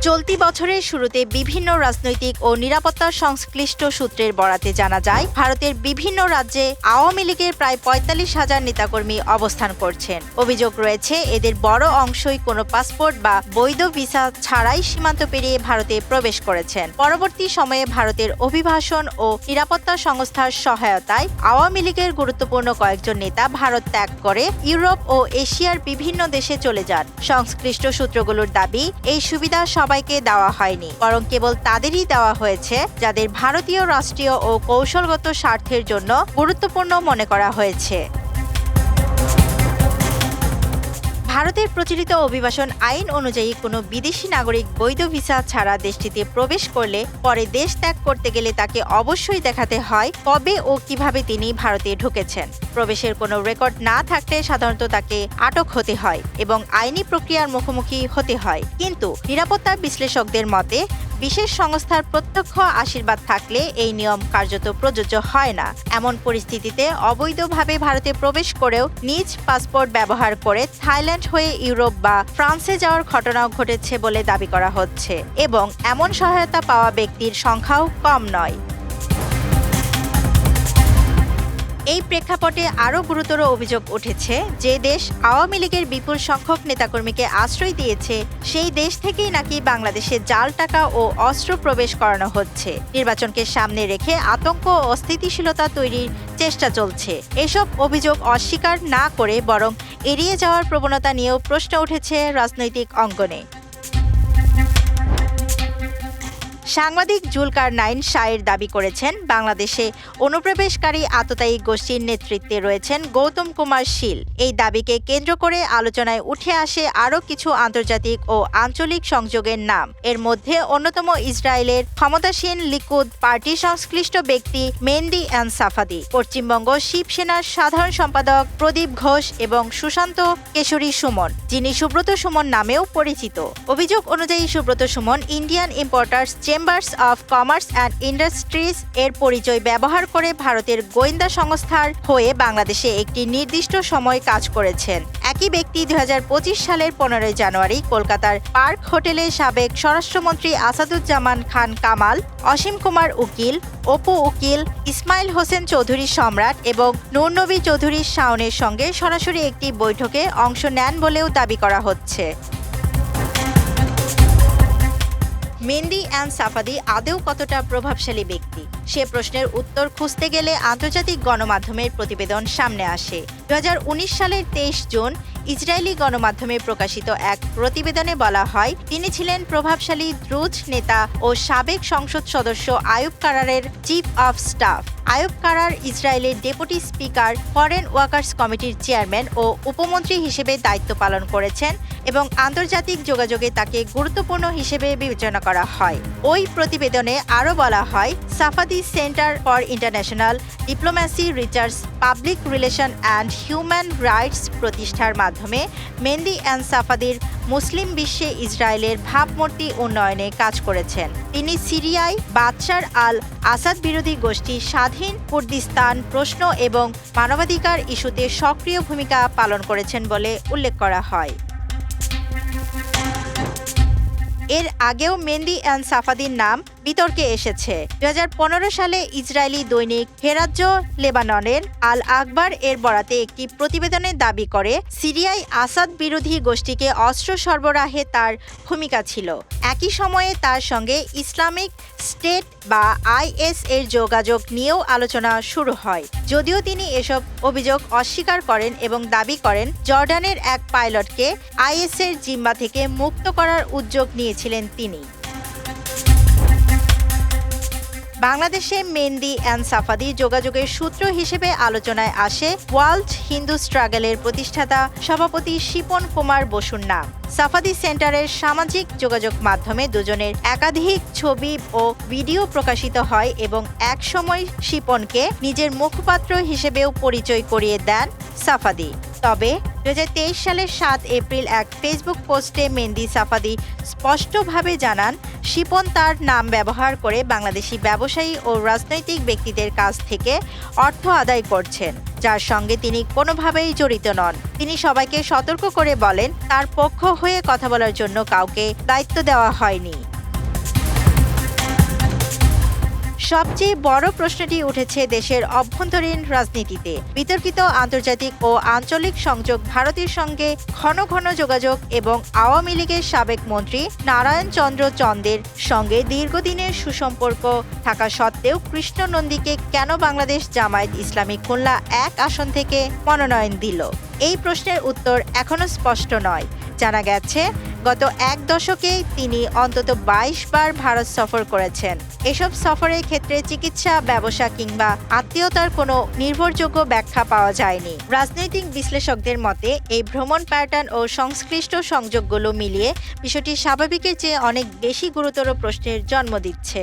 চলতি বছরের শুরুতে বিভিন্ন রাজনৈতিক ও নিরাপত্তা সংশ্লিষ্ট সূত্রের বরাতে জানা যায়, ভারতের বিভিন্ন রাজ্যে আওয়ামী লীগের প্রায় ৪৫,০০০ নেতাকর্মী অবস্থান করছেন। অভিযোগ রয়েছে, এদের বড় অংশই কোনো পাসপোর্ট বা বৈধ ভিসা ছাড়াই সীমান্ত পেরিয়ে ভারতে প্রবেশ করেছেন। পরবর্তী সময়ে ভারতের অভিবাসন ও নিরাপত্তা সংস্থার সহায়তায় আওয়ামী লীগের গুরুত্বপূর্ণ কয়েকজন নেতা ভারত ত্যাগ করে ইউরোপ ও এশিয়ার বিভিন্ন দেশে চলে যান। সংশ্লিষ্ট সূত্রগুলোর দাবি, এই সুবিধা সবাইকে দেওয়া হয়নি, বরং কেবল তাদেরই দেওয়া হয়েছে যাদের ভারতীয় রাষ্ট্রীয় ও কৌশলগত স্বার্থের জন্য গুরুত্বপূর্ণ মনে করা হয়েছে। ভারতের প্রচলিত অভিবাসন আইন অনুযায়ী কোনো বিদেশি নাগরিক বৈধ ভিসা ছাড়া দেশটিতে প্রবেশ করলে পরে দেশ ত্যাগ করতে গেলে তাকে অবশ্যই দেখাতে হয় কবে ও কিভাবে তিনি ভারতে ঢুকেছেন। প্রবেশের কোনো রেকর্ড না থাকলে সাধারণত তাকে আটক হতে হয় এবং আইনি প্রক্রিয়ার মুখোমুখি হতে হয়। কিন্তু নিরাপত্তা বিশ্লেষকদের মতে, বিশেষ সংস্থার প্রত্যক্ষ আশীর্বাদ থাকলে এই নিয়ম কার্যত প্রযোজ্য হয় না। এমন পরিস্থিতিতে অবৈধভাবে ভারতে প্রবেশ করেও নিজ পাসপোর্ট ব্যবহার করে থাইল্যান্ড হয়ে ইউরোপ বা ফ্রান্সে যাওয়ার ঘটনাও ঘটেছে বলে দাবি করা হচ্ছে এবং এমন সহায়তা পাওয়া ব্যক্তির সংখ্যাও কম নয়। এই প্রেক্ষাপটে আরও গুরুতর অভিযোগ উঠেছে, যে দেশ আওয়ামী লীগের বিপুল সংখ্যক নেতাকর্মীকে আশ্রয় দিয়েছে সেই দেশ থেকেই নাকি বাংলাদেশে জাল টাকা ও অস্ত্র প্রবেশ করানো হচ্ছে। নির্বাচনকে সামনে রেখে আতঙ্ক ও অস্থিতিশীলতা তৈরির চেষ্টা চলছে। এসব অভিযোগ অস্বীকার না করে বরং এড়িয়ে যাওয়ার প্রবণতা নিয়েও প্রশ্ন উঠেছে রাজনৈতিক অঙ্গনে। সাংবাদিক জুলকারনাইন শাহের দাবি করেছেন, বাংলাদেশে অনুপ্রবেশকারী আততায়ী গোষ্ঠীর নেতৃত্বে রয়েছেন গৌতম কুমার শীল। এই দাবিকে কেন্দ্র করে আলোচনায় উঠে আসে আরও কিছু আন্তর্জাতিক ও আঞ্চলিক সংযোগের নাম। এর মধ্যে অন্যতম ইসরায়েলের ক্ষমতাসীন লিকুদ পার্টি সংশ্লিষ্ট ব্যক্তি মেহেদী আনসাফাদি, পশ্চিমবঙ্গ শিবসেনার সাধারণ সম্পাদক প্রদীপ ঘোষ এবং সুশান্ত কেশরী সুমন, যিনি সুব্রত সুমন নামেও পরিচিত। অভিযোগ অনুযায়ী Subrata Suman Indian importers chambers of commerce and industries এর পরিচয় ব্যবহার করে ভারতের গোয়েন্দা সংস্থার হয়ে বাংলাদেশে একটি নির্দিষ্ট সময় কাজ করেছেন। একই ব্যক্তি ২০২৫ সালের ১৫ জানুয়ারি কলকাতার পার্ক হোটেলে সাবেক স্বরাষ্ট্রমন্ত্রী আসাদুজ্জামান খান কামাল, অসীম কুমার উকিল, অপু উকিল, ইসমাইল হোসেন চৌধুরী সম্রাট এবং নূরনবী চৌধুরী শাওনের সঙ্গে সরাসরি একটি বৈঠকে অংশ নেন বলেও দাবি করা হচ্ছে। মেহেদী আনসাফাদি আদৌ কতটা প্রভাবশালী ব্যক্তি, সে প্রশ্নের উত্তর খুঁজতে গেলে আন্তর্জাতিক গণমাধ্যমের প্রতিবেদন সামনে আসে। ২০১৯ সালের ২৩ জুন ইসরায়েলি গণমাধ্যমে প্রকাশিত এক প্রতিবেদনে বলা হয়, তিনি ছিলেন প্রভাবশালী দ্রুজ নেতা ও সাবেক সংসদ সদস্য আয়ুব কারারের chief of staff. Ayoob Kara ইসরায়েলের ডেপুটি স্পিকার, ফরেন ওয়ার্কার্স কমিটির চেয়ারম্যান ও উপমন্ত্রী হিসেবে দায়িত্ব পালন করেছেন এবং আন্তর্জাতিক যোগাযোগে তাকে গুরুত্বপূর্ণ হিসেবে বিবেচনা করা হয়। ওই প্রতিবেদনে আরও বলা হয়, Safadi Centre for International Diplomacy Research, Public Relation and Human Rights প্রতিষ্ঠার মাধ্যমে মেহেদী আনসাফাদির মুসলিম বিশ্বে ইসরায়েলের ভাবমূর্তি উন্নয়নে কাজ করেছেন। তিনি সিরিয়ায় বাদশার আল আসাদ বিরোধী গোষ্ঠী স্বাধীন কুর্দিস্তান প্রশ্ন এবং মানবাধিকার ইস্যুতে সক্রিয় ভূমিকা পালন করেছেন বলে উল্লেখ করা হয়। এর আগেও মেহেদী আনসাফাদির নাম বিতর্কে এসেছে। ২০১৫ সালে ইসরায়েলি দৈনিক হেরাজ্য লেবাননের আল আকবার এর বরাতে একটি প্রতিবেদনে দাবি করে, সিরিয়ায় আসাদ বিরোধী গোষ্ঠীকে অস্ত্র সরবরাহে তার ভূমিকা ছিল। একই সময়ে তার সঙ্গে ইসলামিক স্টেট বা আইএস এর যোগাযোগ নিয়েও আলোচনা শুরু হয়। যদিও তিনি এসব অভিযোগ অস্বীকার করেন এবং দাবি করেন, জর্ডানের এক পাইলটকে আইএস এর জিম্মা থেকে মুক্ত করার উদ্যোগ নিয়েছিলেন তিনি। বাংলাদেশে মেহেদী আনসাফাদি যোগাযোগের সূত্র হিসেবে আলোচনায় আসে ওয়ার্ল্ড হিন্দু স্ট্রাগলের প্রতিষ্ঠাতা সভাপতি শিপন কুমার বসুর নাম। সাফাদি সেন্টারের সামাজিক যোগাযোগ মাধ্যমে দুজনের একাধিক ছবি ও ভিডিও প্রকাশিত হয় এবং একসময় শিপনকে নিজের মুখপাত্র হিসেবেও পরিচয় করিয়ে দেন সাফাদি। তবে 2023 সালের 7 এপ্রিল এক ফেসবুক পোস্টে মেহেদী সাফাদি স্পষ্টভাবে জানান, শিপন তার নাম ব্যবহার করে বাংলাদেশি ব্যবসায়ী ও রাজনৈতিক ব্যক্তিদের কাছ থেকে অর্থ আদায় করছেন, যার সঙ্গে তিনি কোনোভাবেই জড়িত নন। তিনি সবাইকে সতর্ক করে বলেন, তার পক্ষ হয়ে কথা বলার জন্য কাউকে দায়িত্ব দেওয়া হয়নি। সবচেয়ে বড় প্রশ্নটি উঠেছে দেশের অভ্যন্তরীণ রাজনীতিতে। বিতর্কিত আন্তর্জাতিক ও আঞ্চলিক সংযোগ ভারতের সঙ্গে ঘন ঘন যোগাযোগ এবং আওয়ামী লীগের সাবেক মন্ত্রী নারায়ণ চন্দ্র চন্দের সঙ্গে দীর্ঘদিনের সুসম্পর্ক থাকা সত্ত্বেও কৃষ্ণ নন্দীকে কেন বাংলাদেশ জামায়াত ইসলামী খুলনা 1 আসন থেকে মনোনয়ন দিল? এই প্রশ্নের উত্তর এখনো স্পষ্ট নয়। জানা গেছে, গত 1 দশকে তিনি অন্তত 22 বার ভারত সফর করেছেন। এসব সফরের ক্ষেত্রে চিকিৎসা, ব্যবসা কিংবা আত্মীয়তার কোনো নির্ভরযোগ্য ব্যাখ্যা পাওয়া যায়নি। রাজনৈতিক বিশ্লেষকদের মতে এই ভ্রমণ প্যাটার্ন ও সংশ্লিষ্ট সংযোগগুলো মিলিয়ে বিষয়টি স্বাভাবিকের চেয়ে অনেক বেশি গুরুতর প্রশ্নের জন্ম দিচ্ছে।